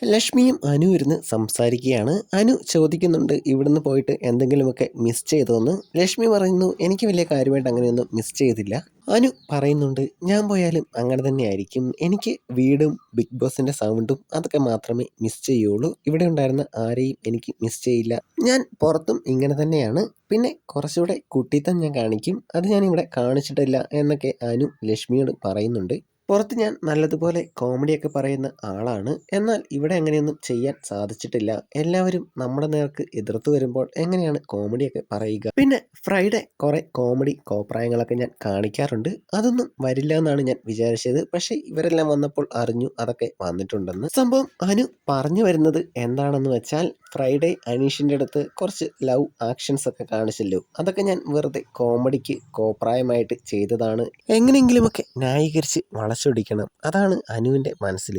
ലക്ഷ്മിയും അനു ഇരുന്ന് സംസാരിക്കുകയാണ്. അനു ചോദിക്കുന്നുണ്ട് ഇവിടുന്ന് പോയിട്ട് എന്തെങ്കിലുമൊക്കെ മിസ് ചെയ്തോന്ന്. ലക്ഷ്മി പറയുന്നു എനിക്ക് വലിയ കാര്യമായിട്ട് അങ്ങനെയൊന്നും മിസ് ചെയ്തില്ല. അനു പറയുന്നുണ്ട് ഞാൻ പോയാലും അങ്ങനെ തന്നെ ആയിരിക്കും. എനിക്ക് വീടും ബിഗ് ബോസിന്റെ സൗണ്ടും അതൊക്കെ മാത്രമേ മിസ് ചെയ്യുള്ളൂ. ഇവിടെ ഉണ്ടായിരുന്ന ആരെയും എനിക്ക് മിസ് ചെയ്യില്ല. ഞാൻ പുറത്തും ഇങ്ങനെ തന്നെയാണ്. പിന്നെ കുറച്ചുകൂടെ കുട്ടിത്തം ഞാൻ കാണിക്കും. അത് ഞാൻ ഇവിടെ കാണിച്ചിട്ടില്ല എന്നൊക്കെ അനു ലക്ഷ്മിയോട് പറയുന്നുണ്ട്. പുറത്ത് ഞാൻ നല്ലതുപോലെ കോമഡിയൊക്കെ പറയുന്ന ആളാണ്. എന്നാൽ ഇവിടെ അങ്ങനെയൊന്നും ചെയ്യാൻ സാധിച്ചിട്ടില്ല. എല്ലാവരും നമ്മുടെ നേർക്ക് എതിർത്ത് വരുമ്പോൾ എങ്ങനെയാണ് കോമഡിയൊക്കെ പറയുക? പിന്നെ ഫ്രൈഡേ കുറെ കോമഡി കോപ്രായങ്ങളൊക്കെ ഞാൻ കാണിക്കാറുണ്ട്. അതൊന്നും വരില്ല എന്നാണ് ഞാൻ വിചാരിച്ചത്. പക്ഷേ ഇവരെല്ലാം വന്നപ്പോൾ അറിഞ്ഞു അതൊക്കെ വന്നിട്ടുണ്ടെന്ന്. സംഭവം അനു പറഞ്ഞു വരുന്നത് എന്താണെന്ന് വെച്ചാൽ ഫ്രൈഡേ അനീഷിൻ്റെ അടുത്ത് കുറച്ച് ലവ് ആക്ഷൻസ് ഒക്കെ കാണിച്ചല്ലോ, അതൊക്കെ ഞാൻ വെറുതെ കോമഡിക്ക് കോപ്രായമായിട്ട് ചെയ്തതാണ്. എങ്ങനെയെങ്കിലുമൊക്കെ ന്യായീകരിച്ച് വളച്ചൊടിക്കണം, അതാണ് അനുവിൻ്റെ മനസ്സിൽ.